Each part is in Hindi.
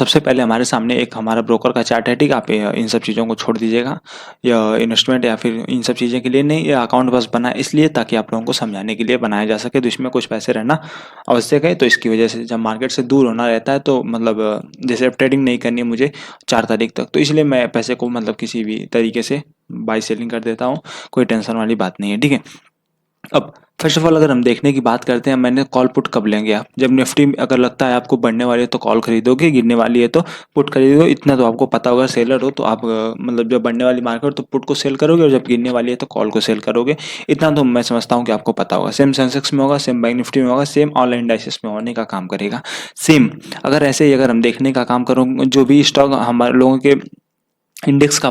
सबसे पहले हमारे सामने एक हमारा ब्रोकर का चार्ट है, ठीक है। आप इन सब चीज़ों को छोड़ दीजिएगा, या इन्वेस्टमेंट या फिर इन सब चीज़ों के लिए नहीं, ये अकाउंट बस बना है इसलिए ताकि आप लोगों को समझाने के लिए बनाया जा सके। तो इसमें कुछ पैसे रहना आवश्यक है। तो इसकी वजह से जब मार्केट से दूर होना रहता है तो मतलब जैसे अब ट्रेडिंग नहीं करनी है मुझे 4 तारीख तक, तो इसलिए मैं पैसे को मतलब किसी भी तरीके से बाई सेलिंग कर देता हूँ। कोई टेंशन वाली बात नहीं है, ठीक है। अब फर्स्ट ऑफ ऑल अगर हम देखने की बात करते हैं, मैंने कॉल पुट कब लेंगे आप, जब निफ्टी अगर लगता है आपको बढ़ने वाली है तो कॉल खरीदोगे, गिरने वाली है तो पुट खरीदोगे। इतना तो आपको पता होगा, सेलर हो तो आप मतलब जब बढ़ने वाली मार्केट तो पुट को सेल करोगे, और जब गिरने वाली है तो कॉल को सेल करोगे। इतना तो मैं समझता हूँ कि आपको पता होगा। सेम सेंसेक्स में होगा, सेम बैंक निफ्टी में होगा, सेम ऑनलाइन डाइसेस में होने का काम करेगा। सेम अगर ऐसे ही अगर हम देखने का काम करूँ, जो भी स्टॉक हमारे लोगों के इंडेक्स का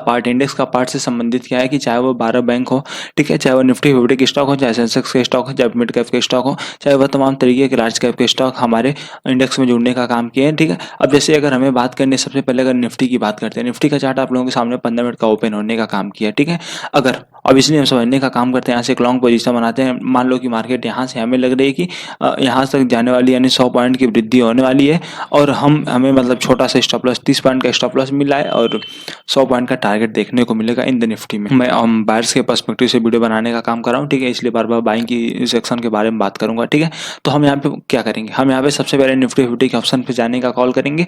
पार्ट से संबंधित क्या है कि चाहे वो 12 बैंक हो, ठीक है, चाहे वो निफ्टी 50 के स्टॉक हो, चाहे सेंसेक्स के स्टॉक हो, चाहे मिड कैप के स्टॉक हो, चाहे वह तमाम तरीके के लार्ज कैप के स्टॉक हमारे इंडेक्स में जुड़ने का काम किए हैं, ठीक है। अब जैसे अगर हमें बात करनी है, सबसे पहले अगर निफ्टी की बात करते हैं, निफ्टी का चार्ट आप लोगों के सामने 15 मिनट का ओपन होने का काम किया, ठीक है। अगर ऑब्वियसली हम समझने का काम करते हैं, यहाँ से एक लॉन्ग पोजीशन बनाते हैं। मान लो कि मार्केट यहाँ से हमें लग रही है कि यहाँ तक जाने वाली, यानी 100 पॉइंट की वृद्धि होने वाली है, और हमें मतलब छोटा सा स्टॉप लॉस 30 पॉइंट का स्टॉप लॉस मिला है, और 100 पॉइंट का टारगेट देखने को मिलेगा इन द निफ्टी में। मैं बायर्स के पर्सपेक्टिव से वीडियो बनाने का काम कर रहा हूँ, ठीक है, इसलिए बार बार बाइंग की सेक्शन के बारे में बात करूंगा, ठीक है। तो हम यहाँ पे क्या करेंगे, हम यहाँ पे सबसे पहले निफ्टी 50 के ऑप्शन पे जाने का कॉल करेंगे।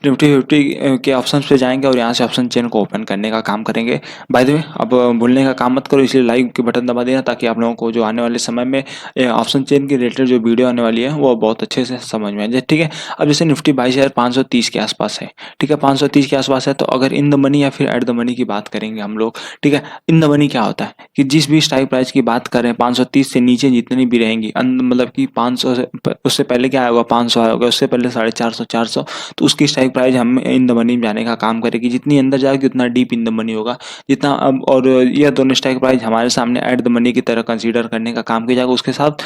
निफ्टी 50 के ऑप्शन पे जाएंगे और यहाँ से ऑप्शन चेन को ओपन करने का काम करेंगे। बाय द वे, अब भूलने का काम मत करो, इसलिए लाइक के बटन दबा देना, ताकि आप लोगों को जो आने वाले समय में ऑप्शन चेन के रिलेटेड जो वीडियो आने वाली है वो बहुत अच्छे से समझ में आ जाए, ठीक है। अब जैसे निफ्टी 22,530 के आसपास है, ठीक है, 530 के आसपास है, तो अगर इन द मनी या फिर एट द मनी की बात करेंगे हम लोग, ठीक है। इन द मनी क्या होता है कि जिस भी स्ट्राइक प्राइस की बात करें, 530 से नीचे जितनी भी रहेंगी, मतलब कि 500 से उससे पहले क्या होगा, 500 आया होगा, उससे पहले 450, 400, तो उसकी स्ट्राइक प्राइस हम इन द मनी में जाने का काम करेगी। जितनी अंदर जाएगी उतना डीप इन द मनी होगा, जितना अब, और यह दोनों स्ट्राइक प्राइस हमारे सामने एट द मनी की तरह कंसीडर करने का काम किया जाएगा। उसके साथ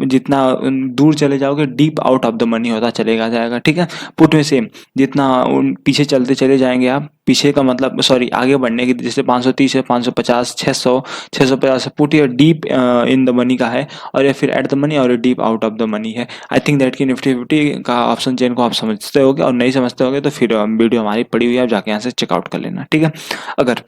जितना दूर चले जाओगे, deep out of the money होता चलेगा जाएगा, ठीक है। पुट में सेम, जितना पीछे चलते चले जाएंगे आप, पीछे का मतलब सॉरी आगे बढ़ने की, जैसे 530 है, 550, 600, 650 पुट या डीप इन द मनी का है, और या फिर एट द मनी और deep out of the money है। आई थिंक दैट कि निफ्टी 50 का ऑप्शन चेन को आप समझते होगे, और नहीं समझते होगे तो फिर वीडियो हमारी पड़ी हुई है, आप जाके यहाँ से चेकआउट कर लेना, ठीक है। अगर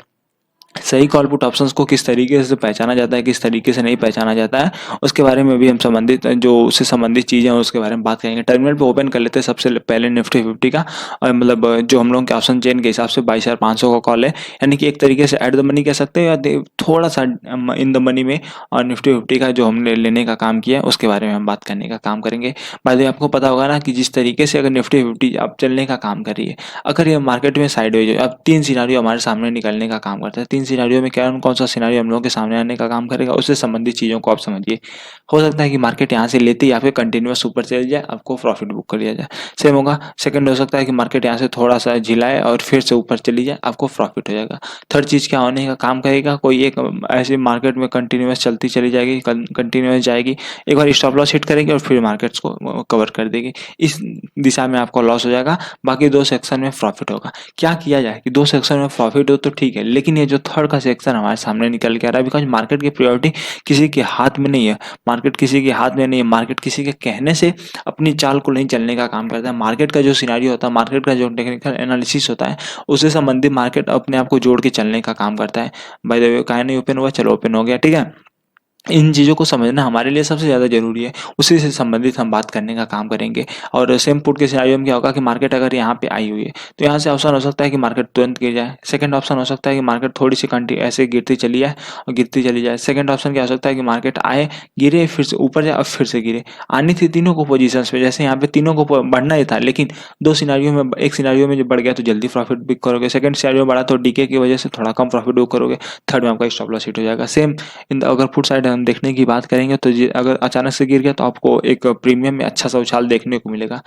सही कॉल पुट ऑप्शंस को किस तरीके से पहचाना जाता है, किस तरीके से नहीं पहचाना जाता है, उसके बारे में भी हम संबंधित जो उससे संबंधित चीज़ें हैं उसके बारे में बात करेंगे। टर्मिनल पे ओपन कर लेते हैं सबसे पहले निफ्टी 50 का, और मतलब जो हम लोगों के ऑप्शन चेन के हिसाब से 22,500 का कॉल है, यानी कि एक तरीके से एट द मनी कह सकते हैं, या थोड़ा सा इन द मनी में, और निफ्टी 50 का जो हमने लेने का काम किया है उसके बारे में हम बात करने का काम करेंगे। बाय द वे, आपको पता होगा ना कि जिस तरीके से अगर निफ्टी 50 अब चलने का काम कर रही है, अगर ये मार्केट में साइडवेज है, अब 3 सिनारियो हमारे सामने निकलने का काम करता है। 3 सिनारियो में कौन सा सिनारियो हम लोगों के सामने आने का काम करेगा, उससे संबंधित चीज़ों को आप समझिए। हो सकता है कि मार्केट यहाँ से लेते या फिर कंटिन्यूअस ऊपर चली जाए, आपको प्रॉफिट बुक कर लिया जाए। सेम होगा, सेकंड हो सकता है कि मार्केट यहाँ से थोड़ा सा झिलाए और फिर से ऊपर चली जाए, आपको प्रॉफिट हो जाएगा। थर्ड चीज़ क्या होने का काम करेगा, कोई एक ऐसी मार्केट में कंटिन्यूअस चलती चली जाएगी, कंटिन्यूअस जाएगी, एक बार स्टॉप लॉस हिट करेगी और फिर मार्केट्स को कवर कर देगी। इस दिशा में आपको लॉस हो जाएगा, बाकी 2 सेक्शन में प्रॉफिट होगा। क्या किया जाए कि 2 सेक्शन में प्रॉफिट हो तो ठीक है, लेकिन ये जो थर्ड का सेक्शन हमारे सामने निकल के आ रहा है, बिकॉज मार्केट की प्रायोरिटी किसी के हाथ में नहीं है, मार्केट किसी के हाथ में नहीं है, मार्केट किसी के कहने से अपनी चाल को नहीं चलने का काम करता है। मार्केट का जो सिनारियो होता है, मार्केट का जो टेक्निकल एनालिसिस होता है, उससे संबंधित मार्केट अपने आप को जोड़ के चलने का काम करता है। बाय द वे, काहे नहीं ओपन हुआ, चलो ओपन हो गया, ठीक है। इन चीज़ों को समझना हमारे लिए सबसे ज़्यादा ज़रूरी है, उसी से संबंधित हम बात करने का काम करेंगे। और सेम पुट के सिनेरियो में क्या होगा कि मार्केट अगर यहाँ पे आई हुई है, तो यहाँ से ऑप्शन हो सकता है कि मार्केट तुरंत गिर जाए। सेकंड ऑप्शन हो सकता है कि मार्केट थोड़ी सी ऐसे गिरती चली जाए और गिरती चली जाए। सेकंड ऑप्शन क्या हो सकता है कि मार्केट आए, गिरे, फिर से ऊपर जाए और फिर से गिरे। आनी थी तीनों को पोजीशंस पे, जैसे यहाँ पे तीनों को बढ़ना ही था, लेकिन 2 सिनेरियो में, एक सिनेरियो में जो बढ़ गया तो जल्दी प्रॉफिट बुक करोगे, सेकंड सिनेरियो बढ़ा तो डीके की वजह से थोड़ा कम प्रॉफिट बुक करोगे, थर्ड में आपका स्टॉप लॉस हिट हो जाएगा। सेम अगर फुट साइड हम देखने की बात करेंगे, तो अगर अचानक से गिर गया तो आपको एक प्रीमियम में अच्छा सा उछाल देखने को मिलेगा।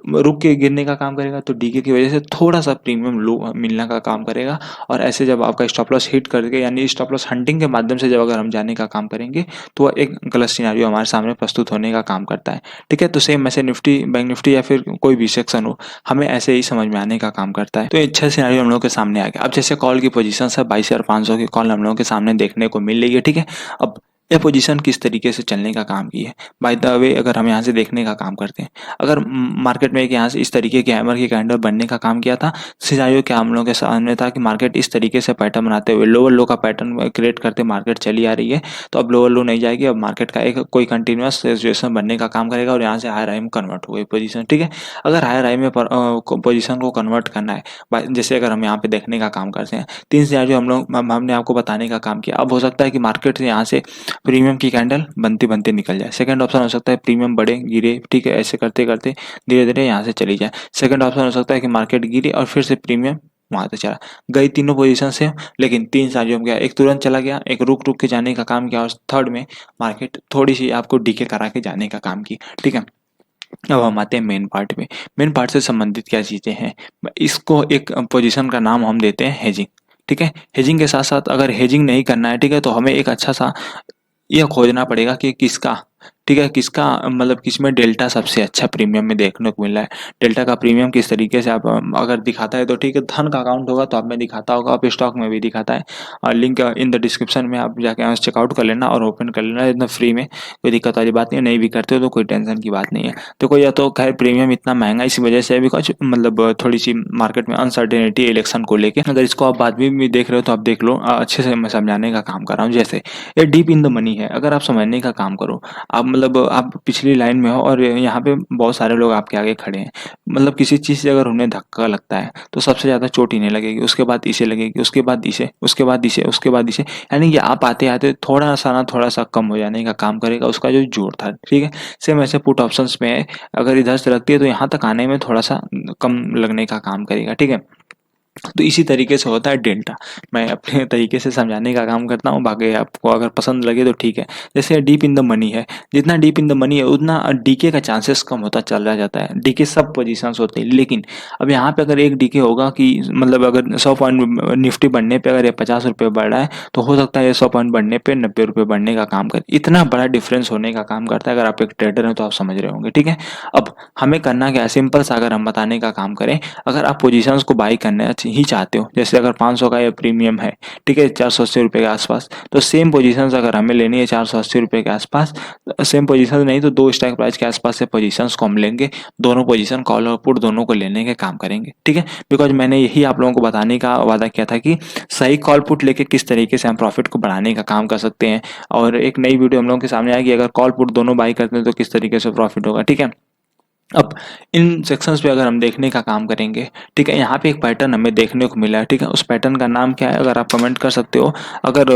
रुक के गिरने का काम करेगा तो डीके की वजह से थोड़ा सा प्रीमियम लो मिलने का काम करेगा। और ऐसे जब आपका स्टॉप लॉस हिट करके, यानी स्टॉप लॉस हंटिंग के माध्यम से जब अगर हम जाने का काम करेंगे, तो वह एक गलत सिनेरियो हमारे सामने प्रस्तुत होने का काम करता है, ठीक है। तो सेम ऐसे निफ्टी, बैंक निफ्टी या फिर कोई भी सेक्शन हो, हमें ऐसे ही समझ में आने का काम करता है। तो अच्छा सिनेरियो हम लोग के सामने आ गया। अब जैसे कॉल की पोजीशन है 22,500 की कॉल हम लोगों के सामने देखने को मिल रही है, ठीक है। अब ये पोजीशन किस तरीके से चलने का काम की है। बाय द वे अगर हम यहाँ से देखने का काम करते हैं, अगर मार्केट में एक यहाँ से इस तरीके की हैमर की कैंडल बनने का काम किया था, सिनेरियो क्या हम लोगों के सामने था कि मार्केट इस तरीके से पैटर्न बनाते हुए लोअर लो का पैटर्न क्रिएट करते मार्केट चली आ रही है, तो अब लोअर लो नहीं जाएगी, अब मार्केट का एक कोई कंटिन्यूअस सिचुएशन बनने का काम करेगा और यहाँ से हायर हाई में कन्वर्ट हो गई पोजीशन, ठीक है। अगर हायर हाई में पोजीशन को कन्वर्ट करना है, जैसे अगर हम यहाँ पे देखने का काम करते हैं, तीन सिनेरियो हमने आपको बताने का काम किया। अब हो सकता है कि मार्केट से यहाँ से प्रीमियम की कैंडल बनते बनते निकल जाए। सेकंड ऑप्शन हो सकता है प्रीमियम बढ़े गिरे, ठीक है, ऐसे करते करते धीरे धीरे यहाँ से चली जाए। सेकंड ऑप्शन हो सकता है कि मार्केट गिरे और फिर से प्रीमियम वहां से चला गई। तीनों पोजीशन से, लेकिन तीन सारियों में गया, एक तुरंत चला गया, एक रुक रुक के जाने का काम किया और थर्ड में मार्केट थोड़ी सी आपको डीके करा के जाने का काम की, ठीक है। अब हम आते हैं मेन पार्ट में। मेन पार्ट से संबंधित क्या चीजें हैं, इसको एक पोजीशन का नाम हम देते हैं हेजिंग, ठीक है। हेजिंग के साथ साथ अगर हेजिंग नहीं करना है, ठीक है, तो हमें एक अच्छा सा यह खोजना पड़ेगा कि किसका, ठीक है, किसका मतलब किसमें डेल्टा सबसे अच्छा प्रीमियम में देखने को मिल रहा है। डेल्टा का प्रीमियम किस तरीके से आप अगर दिखाता है तो ठीक है, धन का अकाउंट होगा तो आप में दिखाता होगा, आप स्टॉक में भी दिखाता है। और लिंक इन द डिस्क्रिप्शन में आप जाके चेकआउट कर लेना और ओपन कर लेना एकदम फ्री में, कोई दिक्कत वाली बात नहीं है। नहीं भी करते हो तो कोई टेंशन की बात नहीं है। तो कोई या तो खैर प्रीमियम इतना महंगा इसी वजह से भी कुछ मतलब थोड़ी सी मार्केट में अनसर्टेनिटी इलेक्शन को लेके, अगर इसको आप बाद में भी देख रहे हो तो आप देख लो, अच्छे से मैं समझाने का काम कर रहा हूँ। जैसे ये डीप इन द मनी है, अगर आप समझने का काम करो, आप मतलब आप पिछली लाइन में हो और यहाँ पे बहुत सारे लोग आपके आगे खड़े हैं, मतलब किसी चीज़ से अगर उन्हें धक्का लगता है तो सबसे ज़्यादा चोट इन्हें लगेगी, उसके बाद इसे लगेगी, उसके बाद इसे, उसके बाद इसे, उसके बाद इसे, यानी कि आप आते आते थोड़ा सा कम हो जाने का काम करेगा उसका जो जोर था, ठीक है। सेम ऐसे पुट ऑप्शंस में अगर इधर से लगती है तो यहाँ तक आने में थोड़ा सा कम लगने का काम करेगा, ठीक है। तो इसी तरीके से होता है डेल्टा। मैं अपने तरीके से समझाने का काम करता हूँ, बाकी आपको अगर पसंद लगे तो ठीक है। जैसे डीप इन द मनी है, जितना डीप इन द मनी है उतना डीके का चांसेस कम होता चला जाता है। डीके सब पोजीशंस होते हैं, लेकिन अब यहाँ पे अगर एक डीके होगा कि मतलब अगर 100 पॉइंट निफ्टी बढ़ने पे अगर ये 50 रुपये बढ़ रहा है तो हो सकता है ये 100 पॉइंट बढ़ने पे 90 रुपये बढ़ने का काम करे। इतना बड़ा डिफरेंस होने का काम करता है। अगर आप एक ट्रेडर हैं तो आप समझ रहे होंगे, ठीक है। अब हमें करना क्या है, सिंपल सा अगर हम बताने का काम करें, अगर आप पोजीशंस को बाई करना ही चाहते हो, जैसे अगर 500 का ये प्रीमियम है, ठीक है, 480 रुपये के आसपास, तो सेम पोजीशंस अगर हमें लेनी है 480 रुपये के आसपास, सेम पोजीशन नहीं तो 2 स्ट्राइक प्राइस के आसपास से पोजीशंस को हम लेंगे, दोनों पोजीशन कॉल और पुट दोनों को लेने के काम करेंगे, ठीक है। बिकॉज मैंने यही आप लोगों को बताने का वादा किया था कि सही कॉल पुट लेके किस तरीके से हम प्रॉफिट को बढ़ाने का काम कर सकते हैं, और एक नई वीडियो हम लोगों के सामने आएगी, अगर कॉल पुट दोनों बाई करते हैं तो किस तरीके से प्रॉफिट होगा, ठीक है। अब इन सेक्शंस पे अगर हम देखने का काम करेंगे, ठीक है, यहाँ पे एक पैटर्न हमें देखने को मिला है, ठीक है। उस पैटर्न का नाम क्या है, अगर आप कमेंट कर सकते हो, अगर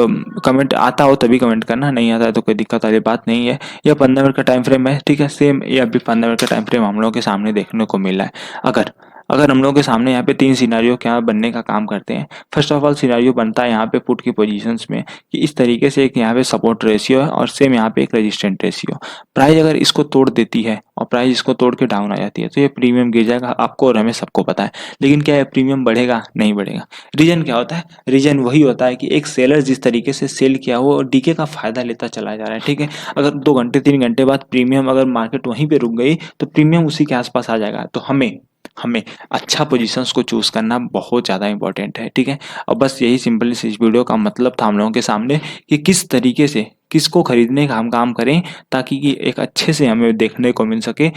कमेंट आता हो तभी कमेंट करना, नहीं आता है तो कोई दिक्कत वाली बात नहीं है। यह 15 मिनट का टाइम फ्रेम है, ठीक है, सेम ये अभी 15 मिनट का टाइम फ्रेम हम लोगों के सामने देखने को मिला है। अगर अगर हम लोगों के सामने यहाँ पे 3 सिनेरियो क्या बनने का काम करते हैं। फर्स्ट ऑफ ऑल सिनेरियो बनता है यहाँ पे पुट की पोजीशंस में कि इस तरीके से एक यहाँ पे सपोर्ट रेशियो है और सेम यहाँ पे एक रेजिस्टेंट रेशियो। प्राइस अगर इसको तोड़ देती है और प्राइस इसको तोड़ के डाउन आ जाती है तो ये प्रीमियम गिर जाएगा, आपको और हमें सबको पता है। लेकिन क्या है, प्रीमियम बढ़ेगा? नहीं बढ़ेगा। रीजन क्या होता है? रीजन वही होता है कि एक सेलर जिस तरीके से सेल किया वो डीके का फायदा लेता चला जा रहा है, ठीक है। अगर 2 घंटे 3 घंटे बाद प्रीमियम अगर मार्केट वहीं पे रुक गई तो प्रीमियम उसी के आसपास आ जाएगा। तो हमें हमें अच्छा पोजीशंस को चूज करना बहुत ज़्यादा इंपॉर्टेंट है, ठीक है। और बस यही सिंपल इस वीडियो का मतलब था हम लोगों के सामने कि किस तरीके से किसको खरीदने का हम काम करें ताकि कि एक अच्छे से हमें देखने को मिल सके।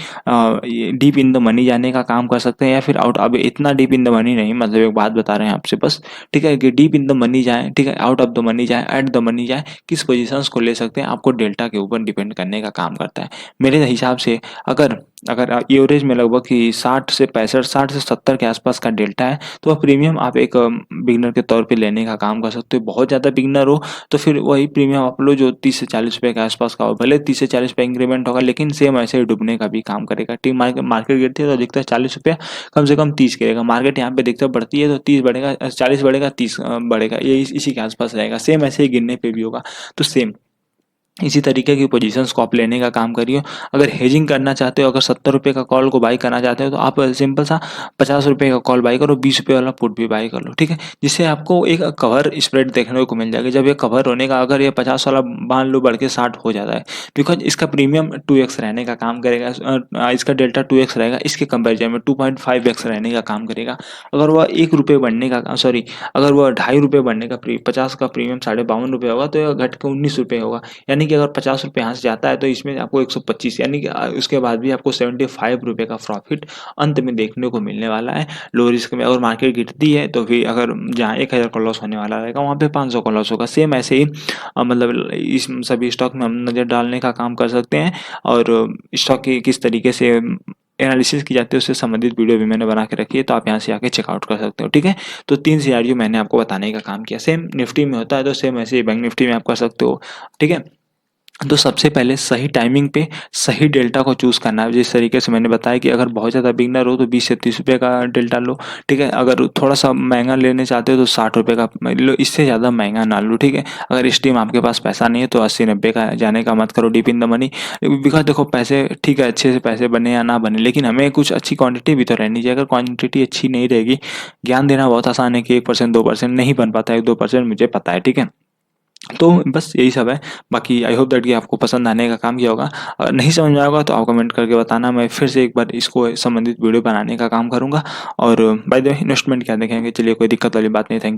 डीप इन द मनी जाने का काम कर सकते हैं या फिर आउट, अब इतना डीप इन द मनी नहीं, मतलब एक बात बता रहे हैं आपसे बस, ठीक है, कि डीप इन द मनी जाए, ठीक है, आउट ऑफ द मनी जाए, एट द मनी जाए, किस पोजीशंस को ले सकते हैं आपको डेल्टा के ऊपर डिपेंड करने का काम करता है। मेरे हिसाब से अगर अगर एवरेज में लगभग कि 60 से 65, 60 से 70 के आसपास का डेल्टा है तो वह प्रीमियम आप एक बिगनर के तौर पे लेने का काम कर सकते हो। बहुत ज़्यादा बिगनर हो तो फिर वही प्रीमियम आप लो जो 30 से 40 रुपये के आसपास का हो, भले 30 से 40 रुपये इंक्रीमेंट होगा लेकिन सेम ऐसे ही डूबने का भी काम करेगा। टीम मार्केट गिरती है तो दिखता है 40 रुपये, कम से कम 30 गिरेगा। मार्केट यहाँ पे दिखता है बढ़ती है तो 30 बढ़ेगा, 40 बढ़ेगा, 30 बढ़ेगा, ये इसी के आसपास रहेगा। सेम ऐसे ही गिरने पे भी होगा। तो सेम इसी तरीके की पोजीशंस को आप लेने का काम करिए। अगर हेजिंग करना चाहते हो, अगर 70 रुपये का कॉल को बाई करना चाहते हो तो आप सिंपल सा 50 रुपये का कॉल बाई करो, 20 रुपये वाला पुट भी बाई कर लो, ठीक है, जिससे आपको एक कवर स्प्रेड देखने को मिल जाएगा। जब ये कवर होने का, अगर ये 50 वाला मान लो बढ़ के 60 हो जाता है, बिकॉज इसका प्रीमियम 2x रहने का काम करेगा, इसका डेल्टा 2x रहेगा, इसके कंपेरिजन में 2.5x रहने का काम करेगा। अगर वह 1 रुपये बढ़ने का, सॉरी, अगर वह 2.5 रुपये बढ़ने का 50 का प्रीमियम 52.5 रुपये होगा तो यह घट के 19 रुपये होगा, यानी कि अगर ₹50 यहाँ से जाता है तो इसमें आपको 125 यानी कि उसके बाद भी आपको ₹75 का प्रॉफ़िट अंत में देखने को मिलने वाला है। लो रिस्क में अगर मार्केट गिरती है तो फिर अगर जहाँ 1000 का लॉस होने वाला रहेगा वहाँ पे 500 का लॉस होगा। सेम ऐसे ही मतलब इस सभी स्टॉक में हम नज़र डालने का काम कर सकते हैं और स्टॉक की किस तरीके से एनालिसिस की जाती है उससे संबंधित वीडियो भी मैंने बना के रखी है, तो आप यहाँ से आके चेकआउट कर सकते हो, ठीक है। तो 3 सिनेरियो मैंने आपको बताने का काम किया। सेम निफ्टी में होता है तो सेम ऐसे ही बैंक निफ्टी में आप कर सकते हो, ठीक है। तो सबसे पहले सही टाइमिंग पे सही डेल्टा को चूज़ करना है। जिस तरीके से मैंने बताया कि अगर बहुत ज़्यादा बिगिनर हो तो 20 से 30 रुपये का डेल्टा लो, ठीक है। अगर थोड़ा-सा महँगा लेने चाहते हो तो 60 रुपये का लो, इससे ज़्यादा महँगा ना लो, ठीक है। अगर इस टाइम आपके पास पैसा नहीं है तो 80-90 का जाने का मत करो deep in the money. Because देखो पैसे ठीक है, अच्छे से पैसे बने या ना बने, लेकिन हमें कुछ अच्छी क्वांटिटी भी तो रहनी चाहिए। अगर क्वांटिटी अच्छी नहीं रहेगी, ज्ञान देना बहुत आसान है कि 1% 2% नहीं बन पाता है, 2% मुझे पता है, ठीक है। तो बस यही सब है। बाकी आई होप दैट कि आपको पसंद आने का काम किया होगा। नहीं समझ में आया होगा तो आप कमेंट करके बताना, मैं फिर से एक बार इसको संबंधित वीडियो बनाने का काम करूँगा। और बाय द वे इन्वेस्टमेंट क्या देखेंगे, चलिए कोई दिक्कत वाली बात नहीं। थैंक